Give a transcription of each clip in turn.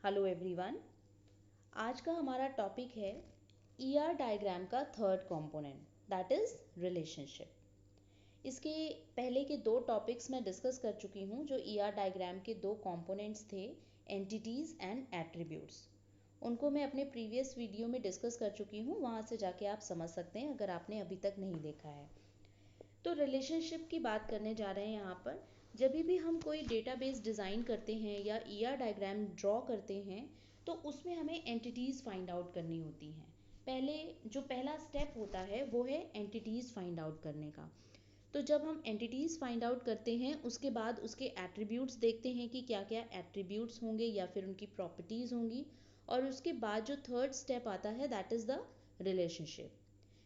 Hello everyone. आज का हमारा टॉपिक है ईआर डायग्राम का third component, that is relationship. इसके पहले के दो टॉपिक्स मैं डिस्कस कर चुकी हूँ जो ईआर डायग्राम के दो कंपोनेंट्स थे, एंटिटीज़ एंड एट्रीब्यूट्स। उनको मैं अपने प्रीवियस वीडियो में डिस्कस कर चुकी हूँ, वहाँ से जाके आप समझ सकते हैं अगर आपने अभी तक नहीं देखा है। तो रिलेशनशिप की बात करने जा रहे हैं यहाँ पर। जब भी हम कोई डेटाबेस डिज़ाइन करते हैं या ईआर डायग्राम ड्रॉ करते हैं तो उसमें हमें एंटिटीज़ फाइंड आउट करनी होती हैं। पहला स्टेप होता है वो है एंटिटीज़ फाइंड आउट करने का। तो जब हम एंटिटीज़ फाइंड आउट करते हैं उसके बाद उसके एट्रीब्यूट्स देखते हैं कि क्या क्या एट्रीब्यूट्स होंगे या फिर उनकी प्रॉपर्टीज़ होंगी, और उसके बाद जो थर्ड स्टेप आता है दैट इज़ द रिलेशनशिप।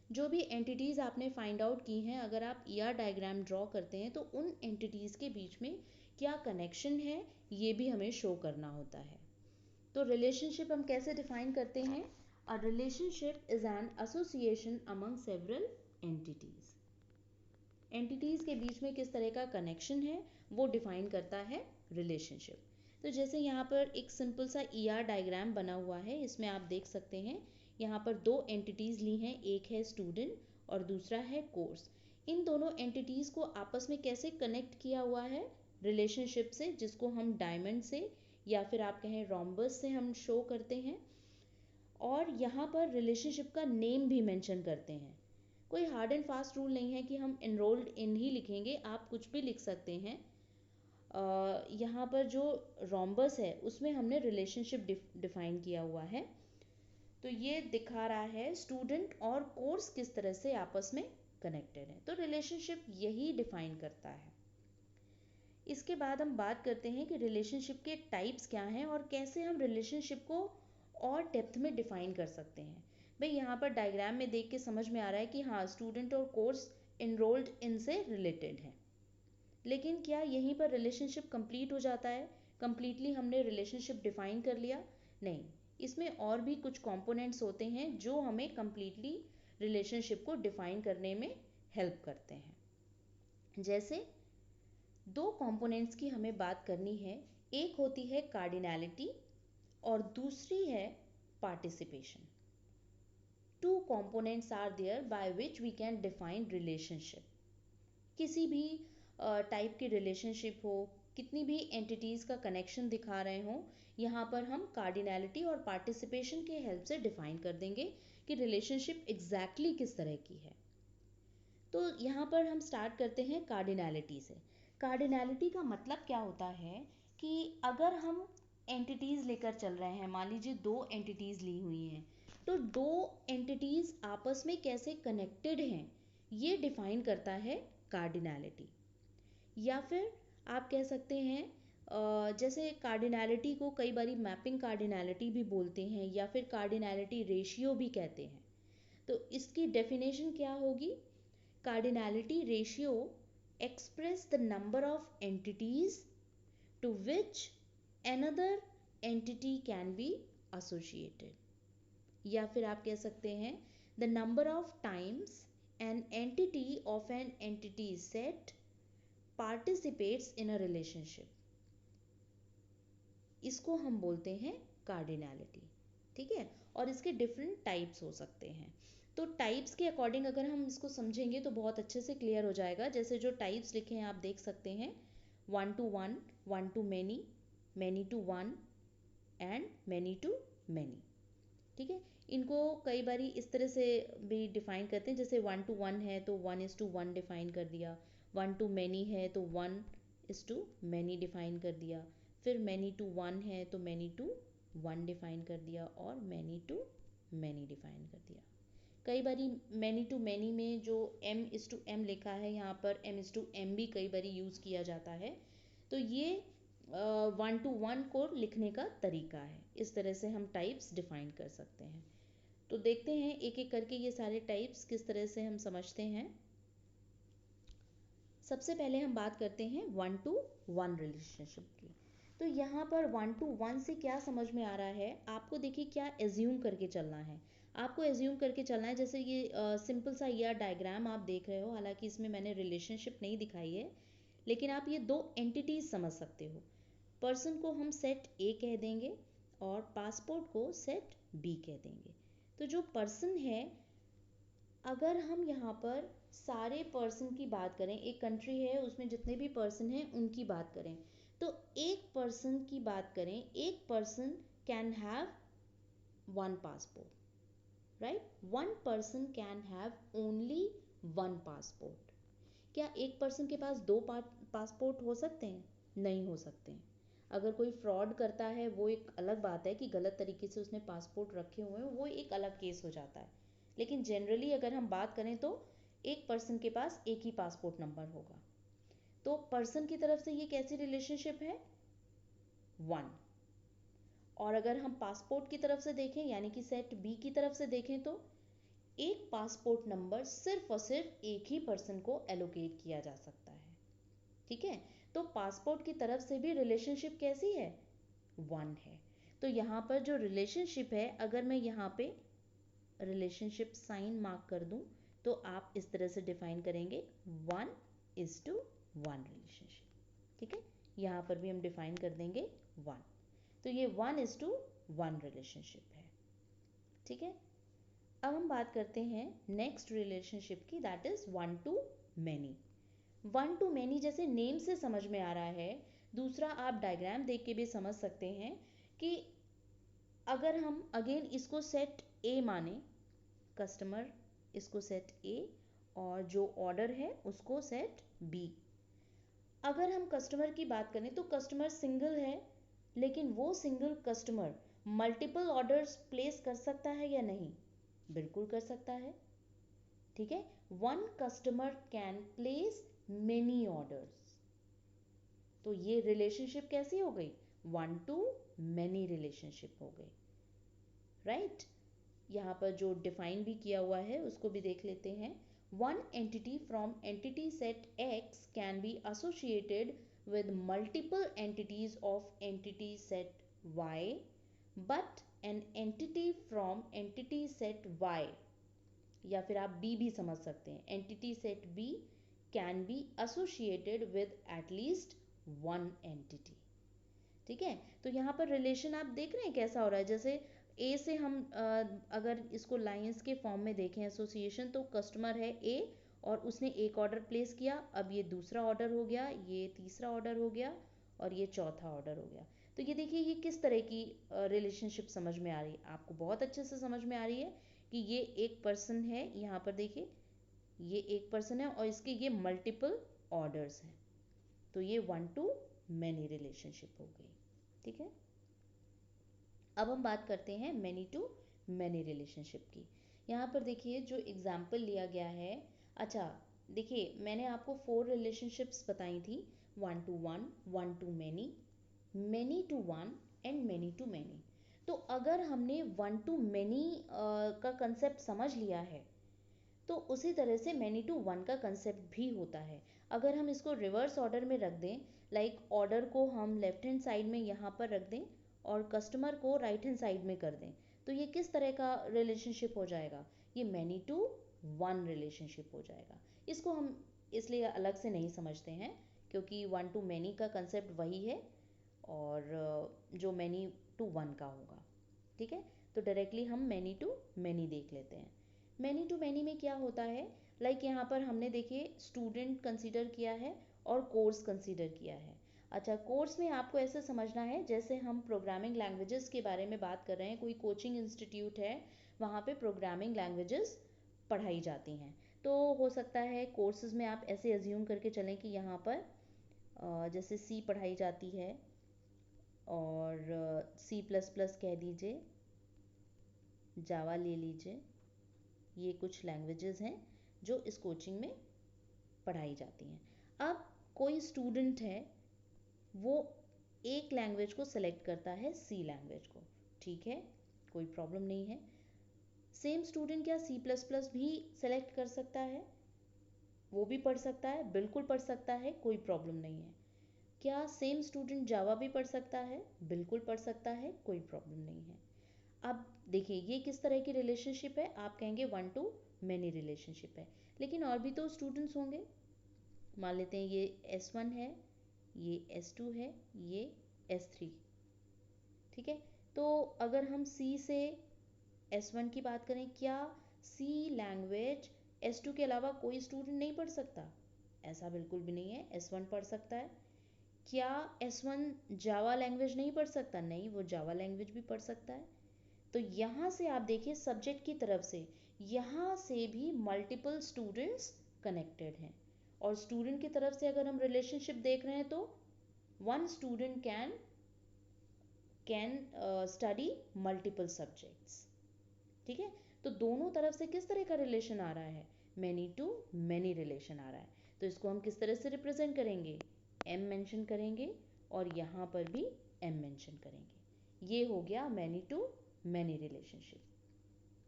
जो भी एंटिटीज़ आपने फाइंड आउट की हैं, अगर आप ईआर डायग्राम ड्रॉ करते हैं तो उन एंटिटीज़ के बीच में क्या कनेक्शन है ये भी हमें शो करना होता है। तो रिलेशनशिप हम कैसे डिफाइन करते हैं? A relationship is an association among several entities. Entities के बीच में किस तरह का कनेक्शन है वो डिफाइन करता है रिलेशनशिप। तो जैसे यहाँ पर एक सिंपल सा ईआर डायग्राम बना हुआ है, इसमें आप देख सकते हैं यहाँ पर दो एंटिटीज़ ली हैं, एक है स्टूडेंट और दूसरा है कोर्स। इन दोनों एंटिटीज़ को आपस में कैसे कनेक्ट किया हुआ है? रिलेशनशिप से, जिसको हम डायमंड से या फिर आप कहें रोम्बस से हम शो करते हैं। और यहाँ पर रिलेशनशिप का नेम भी मेंशन करते हैं। कोई हार्ड एंड फास्ट रूल नहीं है कि हम एनरोल्ड इन ही लिखेंगे, आप कुछ भी लिख सकते हैं। यहाँ पर जो रोम्बस है उसमें हमने रिलेशनशिप डिफाइन किया हुआ है। तो ये दिखा रहा है स्टूडेंट और कोर्स किस तरह से आपस में कनेक्टेड है। तो रिलेशनशिप यही डिफाइन करता है। इसके बाद हम बात करते हैं कि रिलेशनशिप के टाइप्स क्या हैं और कैसे हम रिलेशनशिप को और डेप्थ में डिफाइन कर सकते हैं। भाई यहाँ पर डायग्राम में देख के समझ में आ रहा है कि हाँ, स्टूडेंट और कोर्स इनरोल्ड इनसे रिलेटेड है, लेकिन क्या यहीं पर रिलेशनशिप कंप्लीट हो जाता है? कंप्लीटली हमने रिलेशनशिप डिफाइन कर लिया? नहीं, इसमें और भी कुछ कंपोनेंट्स होते हैं जो हमें कंप्लीटली रिलेशनशिप को डिफाइन करने में हेल्प करते हैं। जैसे दो कंपोनेंट्स की हमें बात करनी है, एक होती है कार्डिनैलिटी और दूसरी है participation. Two components are there by which we can define relationship. किसी भी टाइप की रिलेशनशिप हो, कितनी भी एंटिटीज़ का कनेक्शन दिखा रहे हों, यहाँ पर हम कार्डिनैलिटी और पार्टिसिपेशन के हेल्प से डिफाइन कर देंगे कि रिलेशनशिप एग्जैक्टली किस तरह की है। तो यहाँ पर हम स्टार्ट करते हैं कार्डिनैलिटी से। कार्डिनैलिटी का मतलब क्या होता है कि अगर हम एंटिटीज़ लेकर चल रहे हैं, मान लीजिए दो एंटिटीज़ ली हुई हैं, तो दो एंटिटीज़ आपस में कैसे कनेक्टेड हैं ये डिफाइन करता है कार्डिनैलिटी। या फिर आप कह सकते हैं जैसे कार्डिनैलिटी को कई बारी मैपिंग कार्डिनैलिटी भी बोलते हैं या फिर कार्डिनैलिटी रेशियो भी कहते हैं। तो इसकी डेफिनेशन क्या होगी? Cardinality ratio express the number of entities to which another entity can be associated। या फिर आप कह सकते हैं the number of times an entity of an entity set participates in a relationship। इसको हम बोलते हैं कार्डिनैलिटी। ठीक है, और इसके डिफरेंट टाइप्स हो सकते हैं। तो टाइप्स के अकॉर्डिंग अगर हम इसको समझेंगे तो बहुत अच्छे से क्लियर हो जाएगा। जैसे जो टाइप्स लिखे हैं आप देख सकते हैं, 1 to 1, 1 to many, many to 1 and many to many। ठीक है, इनको कई बारी इस तरह से भी डिफाइन करते हैं, जैसे 1 to 1 है तो 1:1 डिफाइन कर दिया, 1 to many है तो 1:many डिफाइन कर दिया, फिर many to 1 है तो many to 1 डिफाइन कर दिया और many to many डिफाइन कर दिया। कई बारी मैनी टू मैनी में जो m:m लिखा है यहाँ पर m:m भी कई बारी यूज़ किया जाता है। तो ये 1 to 1 को लिखने का तरीका है। इस तरह से हम टाइप्स डिफाइन कर सकते हैं। तो देखते हैं एक एक करके ये सारे टाइप्स किस तरह से हम समझते हैं। सबसे पहले हम बात करते हैं 1 to 1 रिलेशनशिप की। तो यहाँ पर 1 to 1 से क्या समझ में आ रहा है आपको? देखिए क्या एज्यूम करके चलना है, आपको एज्यूम करके चलना है। जैसे ये सिंपल सा ईआर डायग्राम आप देख रहे हो, हालांकि इसमें मैंने रिलेशनशिप नहीं दिखाई है, लेकिन आप ये दो एंटिटीज समझ सकते हो। पर्सन को हम सेट ए कह देंगे और पासपोर्ट को सेट बी कह देंगे। तो जो पर्सन है, अगर हम यहाँ पर सारे पर्सन की बात करें, एक कंट्री है उसमें जितने भी पर्सन हैं उनकी बात करें, तो एक पर्सन की बात करें, एक person can have one passport, right? One person can have only one passport. क्या एक पर्सन के पास दो पासपोर्ट हो सकते हैं? नहीं हो सकते हैं। अगर कोई फ्रॉड करता है वो एक अलग बात है कि गलत तरीके से उसने पासपोर्ट रखे हुए हैं, वो एक अलग केस हो जाता है। लेकिन जनरली अगर हम बात करें तो एक पर्सन के पास एक ही पासपोर्ट नंबर होगा। तो पर्सन की तरफ से ये कैसी रिलेशनशिप है? वन। और अगर हम पासपोर्ट की तरफ से देखें, यानी कि सेट बी की तरफ से देखें, तो एक पासपोर्ट नंबर सिर्फ और सिर्फ एक ही पर्सन को एलोकेट किया जा सकता है। ठीक है? तो पासपोर्ट की तरफ से भी रिलेशनशिप कैसी है? वन है। तो यहाँ पर जो रिलेशनशिप है, अगर मैं यहाँ पे रिलेशनशिप साइन मार्क कर दूं तो आप इस तरह से डिफाइन करेंगे 1:1 रिलेशनशिप। ठीक है? यहाँ पर भी हम डिफाइन कर देंगे 1। तो ये 1:1 रिलेशनशिप है। ठीक है? अब हम बात करते हैं नेक्स्ट रिलेशनशिप की, दैट इज 1:many। 1:many जैसे नेम से समझ में आ रहा है, दूसरा आप डायग्राम देख के भी समझ सकते हैं कि अगर हम अगेन इसको सेट ए माने, कस्टमर इसको सेट ए और जो ऑर्डर है उसको सेट बी। अगर हम कस्टमर की बात करें तो कस्टमर सिंगल है, लेकिन वो single customer multiple orders place कर सकता है या नहीं? बिल्कुल कर सकता है। ठीक है? One customer can place many orders. तो ये रिलेशनशिप कैसी हो गई? 1:many रिलेशनशिप हो गई, राइट? यहाँ पर जो डिफाइन भी किया हुआ है उसको भी देख लेते हैं। One entity from entity set x can be associated with multiple entities of entity set y, but an entity from entity set y, या फिर आप बी भी समझ सकते हैं, entity set B can be associated with at least one entity. ठीक है? तो यहाँ पर रिलेशन आप देख रहे हैं कैसा हो रहा है। जैसे ए से हम अगर इसको लाइंस के फॉर्म में देखें एसोसिएशन, तो कस्टमर है ए और उसने एक ऑर्डर प्लेस किया, अब ये दूसरा ऑर्डर हो गया, ये तीसरा ऑर्डर हो गया और ये चौथा ऑर्डर हो गया। तो ये देखिए ये किस तरह की रिलेशनशिप समझ में आ रही है आपको? बहुत अच्छे से समझ में आ रही है कि ये एक पर्सन है, यहाँ पर देखिए ये एक पर्सन है और इसके ये मल्टीपल ऑर्डर्स हैं। तो ये 1:many रिलेशनशिप हो गई। ठीक है? अब हम बात करते हैं मैनी टू मैनी रिलेशनशिप की। यहाँ पर देखिए जो एग्जाम्पल लिया गया है, अच्छा देखिए मैंने आपको 4 रिलेशनशिप्स बताई थी, 1:1, 1:many, many-to-1 एंड many-to-many। तो अगर हमने 1:many का कंसेप्ट समझ लिया है, तो उसी तरह से many-to-1 का कंसेप्ट भी होता है। अगर हम इसको रिवर्स ऑर्डर में रख दें, लाइक ऑर्डर को हम लेफ्ट हैंड साइड में यहाँ पर रख दें और कस्टमर को राइट हैंड साइड में कर दें, तो ये किस तरह का रिलेशनशिप हो जाएगा? ये many-to-1 रिलेशनशिप हो जाएगा। इसको हम इसलिए अलग से नहीं समझते हैं क्योंकि 1:many का कंसेप्ट वही है और जो many-to-1 का होगा। ठीक है? तो डायरेक्टली हम many-to-many देख लेते हैं। many-to-many में क्या होता है, लाइक यहाँ पर हमने देखिए स्टूडेंट कंसीडर किया है और कोर्स कंसीडर किया है। अच्छा, कोर्स में आपको ऐसे समझना है जैसे हम प्रोग्रामिंग लैंग्वेजेस के बारे में बात कर रहे हैं, कोई कोचिंग इंस्टीट्यूट है वहाँ पे प्रोग्रामिंग लैंग्वेजेस पढ़ाई जाती हैं। तो हो सकता है कोर्सेज में आप ऐसे अज्यूम करके चलें कि यहाँ पर जैसे सी पढ़ाई जाती है और C++ कह दीजिए, जावा ले लीजिए, ये कुछ लैंग्वेजेस हैं जो इस कोचिंग में पढ़ाई जाती हैं। अब कोई स्टूडेंट है, वो एक लैंग्वेज को सेलेक्ट करता है, सी लैंग्वेज को, ठीक है, कोई प्रॉब्लम नहीं है। सेम स्टूडेंट क्या C++ भी सेलेक्ट कर सकता है? वो भी पढ़ सकता है, बिल्कुल पढ़ सकता है, कोई प्रॉब्लम नहीं है। क्या सेम स्टूडेंट जावा भी पढ़ सकता है? बिल्कुल पढ़ सकता है, कोई प्रॉब्लम नहीं है। अब देखिए ये किस तरह की रिलेशनशिप है? आप कहेंगे 1:many रिलेशनशिप है, लेकिन और भी तो स्टूडेंट्स होंगे। मान लेते हैं ये S1 है, ये S2 है, ये S3। ठीक है? तो अगर हम सी से S1 की बात करें, क्या सी लैंग्वेज S2 के अलावा कोई स्टूडेंट नहीं पढ़ सकता? ऐसा बिल्कुल भी नहीं है, S1 पढ़ सकता है। क्या S1 जावा लैंग्वेज नहीं पढ़ सकता? नहीं, वो जावा लैंग्वेज भी पढ़ सकता है। तो यहाँ से आप देखिए सब्जेक्ट की तरफ से यहाँ से भी मल्टीपल स्टूडेंट्स कनेक्टेड हैं, और स्टूडेंट की तरफ से अगर हम रिलेशनशिप देख रहे हैं तो one student can study multiple subjects. ठीक है, तो दोनों तरफ से किस तरह का रिलेशन आ रहा है? मैनी टू मैनी रिलेशन आ रहा है। तो इसको हम किस तरह से रिप्रेजेंट करेंगे? एम मेंशन करेंगे और यहाँ पर भी एम मेंशन करेंगे। ये हो गया मैनी टू मैनी रिलेशनशिप।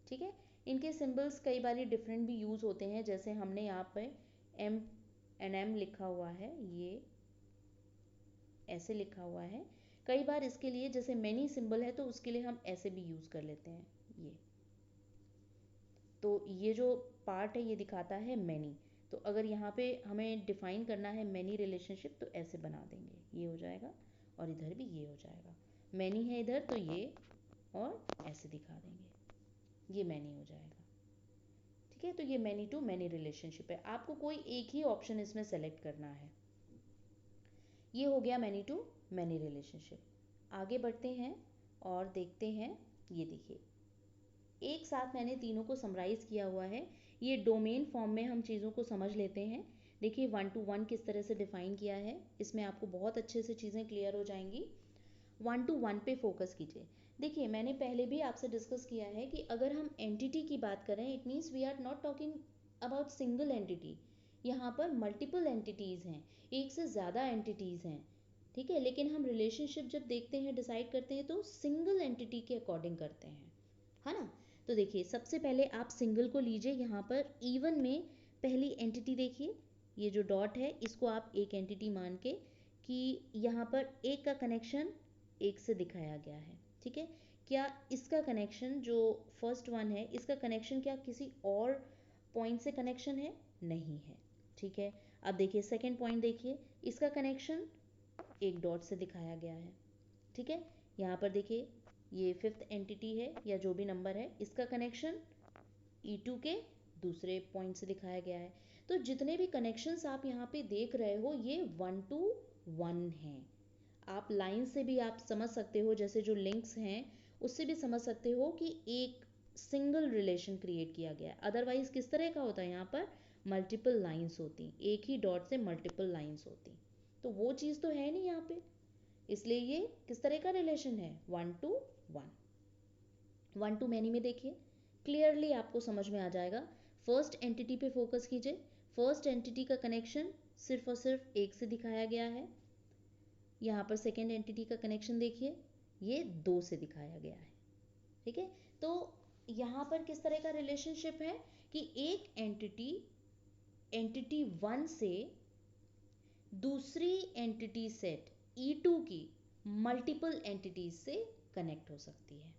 ठीक है, इनके सिंबल्स कई बार डिफरेंट भी यूज़ होते हैं, जैसे हमने यहाँ पे एम एन एम लिखा हुआ है, ये ऐसे लिखा हुआ है। कई बार इसके लिए जैसे मैनी सिंबल है तो उसके लिए हम ऐसे भी यूज़ कर लेते हैं ये। तो ये जो पार्ट है ये दिखाता है मैनी। तो अगर यहाँ पे हमें डिफाइन करना है मैनी रिलेशनशिप तो ऐसे बना देंगे, ये हो जाएगा, और इधर भी ये हो जाएगा। मैनी है इधर तो ये, और ऐसे दिखा देंगे, ये मैनी हो जाएगा। ठीक है, तो ये मैनी टू मैनी रिलेशनशिप है। आपको कोई एक ही ऑप्शन इसमें सेलेक्ट करना है। ये हो गया मैनी टू मैनी रिलेशनशिप। आगे बढ़ते हैं और देखते हैं। ये देखिए, एक साथ मैंने तीनों को समराइज़ किया हुआ है। ये डोमेन फॉर्म में हम चीज़ों को समझ लेते हैं। देखिए 1 to 1 किस तरह से डिफ़ाइन किया है, इसमें आपको बहुत अच्छे से चीज़ें क्लियर हो जाएंगी। 1 to 1 पे फोकस कीजिए। देखिए मैंने पहले भी आपसे डिस्कस किया है कि अगर हम एंटिटी की बात करें, it means we are not talking about single entity. यहाँ पर मल्टीपल एंटिटीज़ हैं, एक से ज़्यादा एंटिटीज़ हैं। ठीक है, लेकिन हम रिलेशनशिप जब देखते हैं, डिसाइड करते हैं तो सिंगल एंटिटी के अकॉर्डिंग करते हैं, है ना। तो देखिए सबसे पहले आप सिंगल को लीजिए। यहाँ पर इवन में पहली एंटिटी देखिए, ये जो डॉट है इसको आप एक एंटिटी मान के कि यहाँ पर एक का कनेक्शन एक से दिखाया गया है। ठीक है, क्या इसका कनेक्शन जो फर्स्ट वन है इसका कनेक्शन क्या किसी और पॉइंट से कनेक्शन है? नहीं है। ठीक है, अब देखिए सेकेंड पॉइंट देखिए, इसका कनेक्शन एक डॉट से दिखाया गया है। ठीक है, यहाँ पर देखिए ये फिफ्थ एंटिटी है या जो भी नंबर है, इसका कनेक्शन E2 के दूसरे पॉइंट से दिखाया गया है। तो जितने भी कनेक्शंस आप यहाँ पे देख रहे हो ये 1 to 1 हैं। आप लाइन से भी आप समझ सकते हो, जैसे जो लिंक्स हैं उससे भी समझ सकते हो कि एक सिंगल रिलेशन क्रिएट किया गया है। अदरवाइज किस तरह का होता है, यहाँ पर मल्टीपल लाइंस होती, एक ही डॉट से मल्टीपल लाइंस होती, तो वो चीज़ तो है नहीं यहाँ पे। इसलिए ये किस तरह का रिलेशन है? 1 to 1। 1 to मैनी में देखिए क्लियरली आपको समझ में आ जाएगा। फर्स्ट एंटिटी पे फोकस कीजिए। फर्स्ट एंटिटी का कनेक्शन सिर्फ और सिर्फ एक से दिखाया गया है। यहाँ पर सेकेंड एंटिटी का कनेक्शन देखिए, ये 2 से दिखाया गया है। ठीक है, तो यहाँ पर किस तरह का रिलेशनशिप है कि एक एंटिटी 1 से दूसरी एंटिटी सेट E2 की मल्टीपल एंटिटीज से कनेक्ट हो सकती है।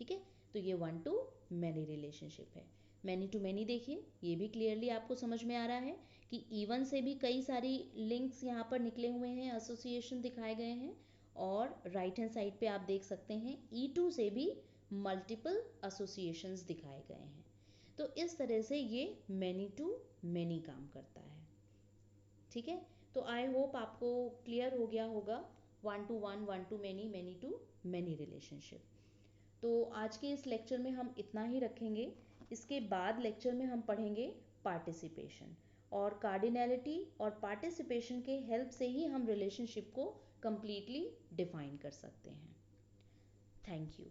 ठीक है, तो ये 1 to मैनी रिलेशनशिप है। मैनी टू मैनी देखिए, ये भी क्लियरली आपको समझ में आ रहा है कि E1 से भी कई सारी लिंक्स यहाँ पर निकले हुए हैं, एसोसिएशन दिखाए गए हैं, और राइट हैंड साइड पे आप देख सकते हैं E2 से भी मल्टीपल एसोसिएशंस दिखाए गए हैं। तो इस तरह से ये मैनी टू मैनी काम करता है। ठीक है, तो आई होप आपको क्लियर हो गया होगा 1 to 1, 1 to many, many to many relationship. तो आज के इस लेक्चर में हम इतना ही रखेंगे। इसके बाद लेक्चर में हम पढ़ेंगे पार्टिसिपेशन, और कार्डिनैलिटी और पार्टिसिपेशन के हेल्प से ही हम रिलेशनशिप को कंप्लीटली डिफाइन कर सकते हैं। Thank you.